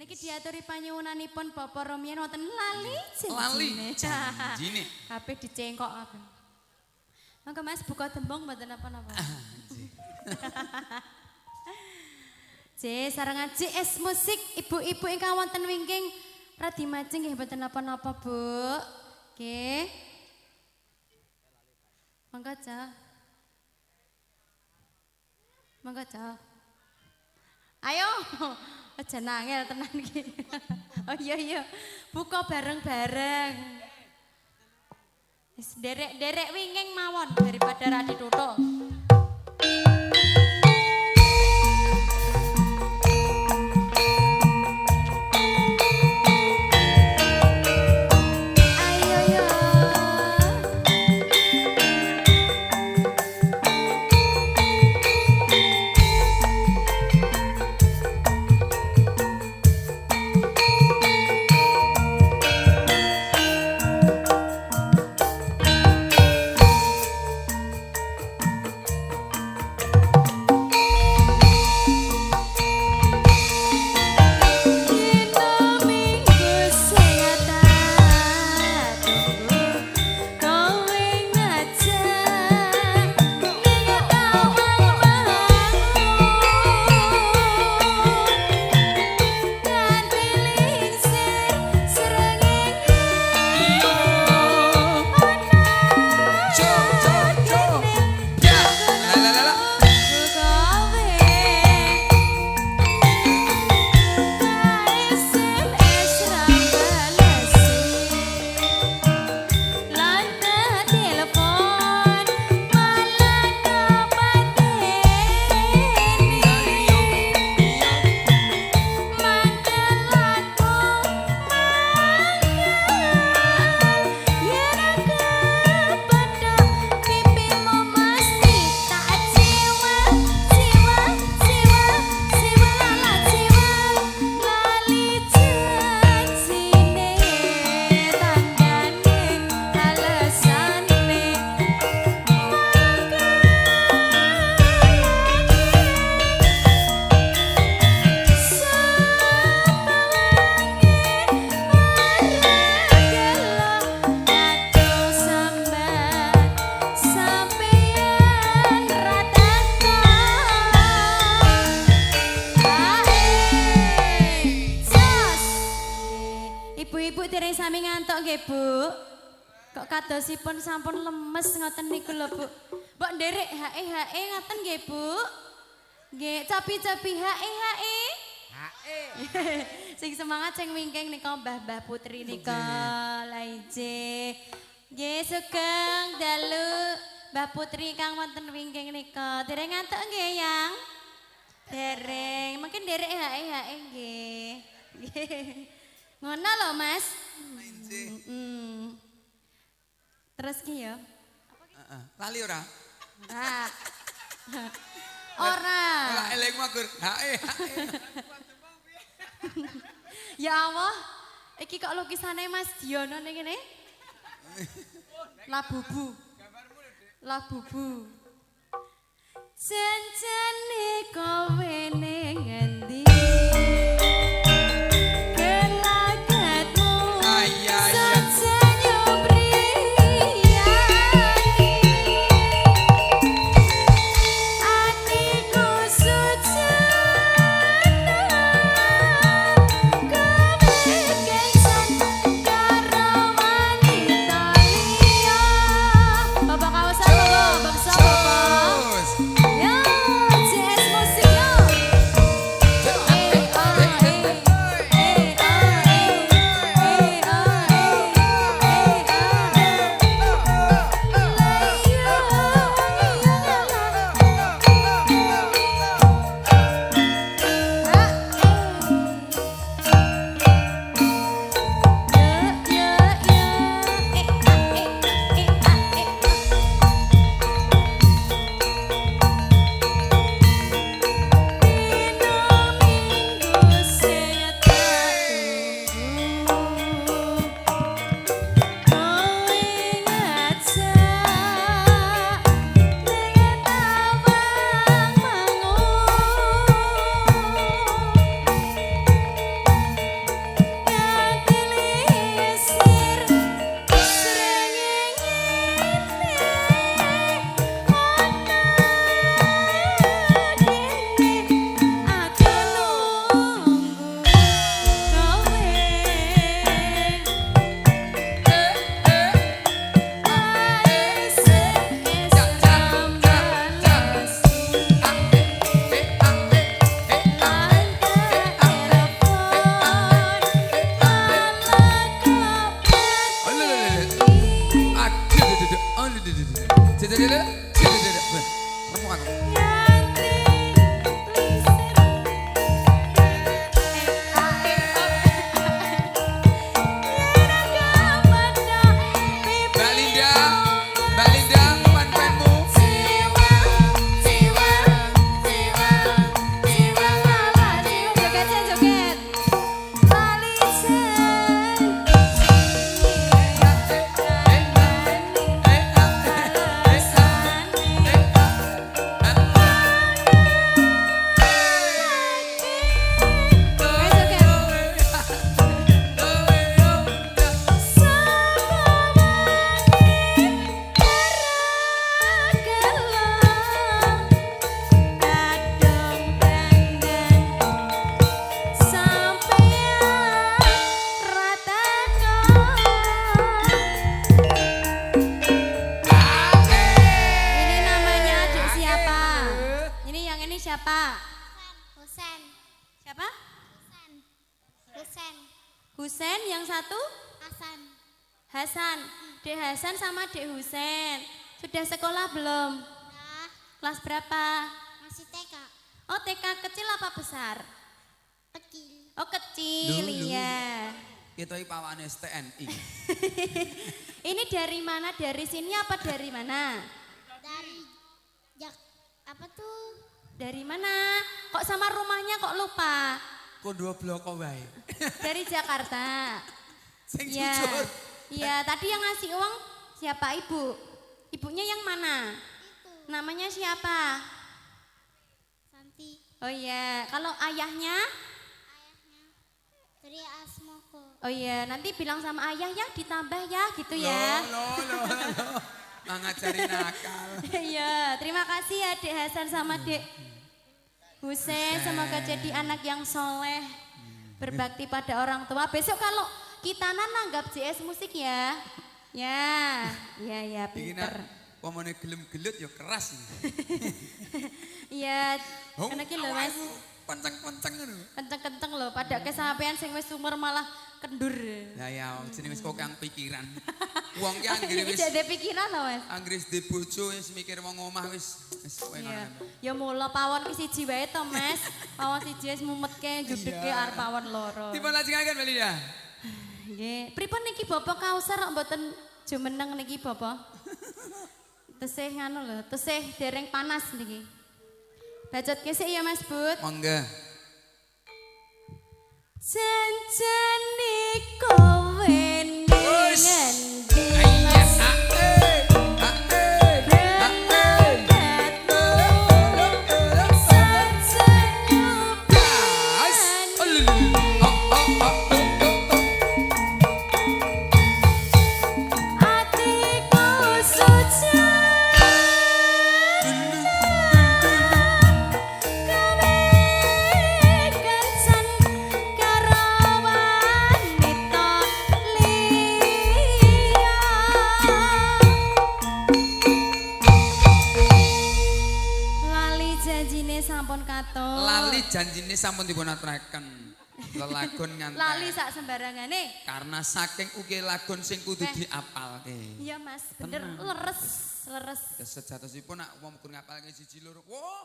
Niki diaturi panyuwunanipun Bapak Romian wonten lali Lali janjine. Kabeh dicengkokaken. Monggo Mas buka tembung mboten napa-napa. Sarangan JS Musik ibu-ibu ingkang wonten wingking radi majeng nggih mboten napa-napa, Bu. Nggih. Monggo Ca. Monggo Ca. Ayo. Aja nangel tenan iki. Oh iya. Buka bareng-bareng. Wis derek-derek wingking mawon daripada ra dituthuk. Sami ngantuk nggih, Bu. Kok kadosipun sampun lemes ngoten niku lho, Bu. Mbok nderek hae ngoten nggih, Bu. Nggih, copi-copi hae. Sing semangat sing wingking nika Mbah Putri nika. Lah ije. Nggih, sugeng dalu Mbah Putri kang wonten wingking nika. Dereng ngantuk nggih, Yang? Dereng. Mungkin derek hae nggih. Ngono lho, Mas. Terus ki ya. Lali ora? Ora. Ora eling magur. Hae. Ya Allah. Iki kok lukisane Mas Diono ning kene? Labubu. Labubu. Janjane kowe ning endi? Musik Husen, yang satu Hasan. Hasan. Dek Hasan sama Dek Husen. Sudah sekolah belum? Nah, Kelas berapa? masih TK. Oh, TK kecil apa besar? Kecil. Oh, kecil, Dulu. iya. Kita iki pawane STNI. Ini dari mana? Dari sini apa dari mana? Dari apa tuh? Dari mana? Kok sama rumahnya kok lupa? Kok dua blok wae. Dari Jakarta. Sing Iya. jujur. Iya, tadi yang ngasih uang siapa ibu? Ibunya yang mana? Itu. Namanya siapa? Santi. Oh iya, kalau ayahnya? Ayahnya Tri Asmoko. Oh iya, nanti bilang sama ayah ya ditambah ya gitu ya. Loh. Ngajari nakal. Iya, terima kasih ya Dek Hasan sama Dek Husen. Semoga jadi anak yang soleh, berbakti pada orang tua. Besok kalau kita nanggap JS musik ya. Ya, Iki pinter. nak pomone gelem-gelut ya keras. Iya, karena ki lho Mas, Kenceng-kenceng ngono. kenceng-kenceng lho. Pada kesampean sing wis umur malah kendur. Lah ya jenenge wis kok kang pikiran. Wong ki anggere wis Tidak ada pikiran loh Mas. anggere di bojo wis mikir wong omah wis kowe Iya. ngono. Ya mula pawon ki siji wae to Mas. Pawon siji wis mumetke judheke arep pawon loro. Dipun lajengaken Melia. Nggih, pripun niki Bapak Kausar kok mboten jumeneng niki Bapak? Tesih nganu lho, tesih dereng panas niki. Bacot kesik ya Mas Bud. Monggo. Janjane kowe Wes. ngendi Iya, Mas? Sampun katon. Lali janjine sampun dipun aturaken. Lelagon ngantek. Lali sak sembarangane. Karena saking ugi lagon sing kudu diapalke. Iya Mas, bener leres, leres. Sejatosipun nak wong kudu ngapalke siji loro. Wah,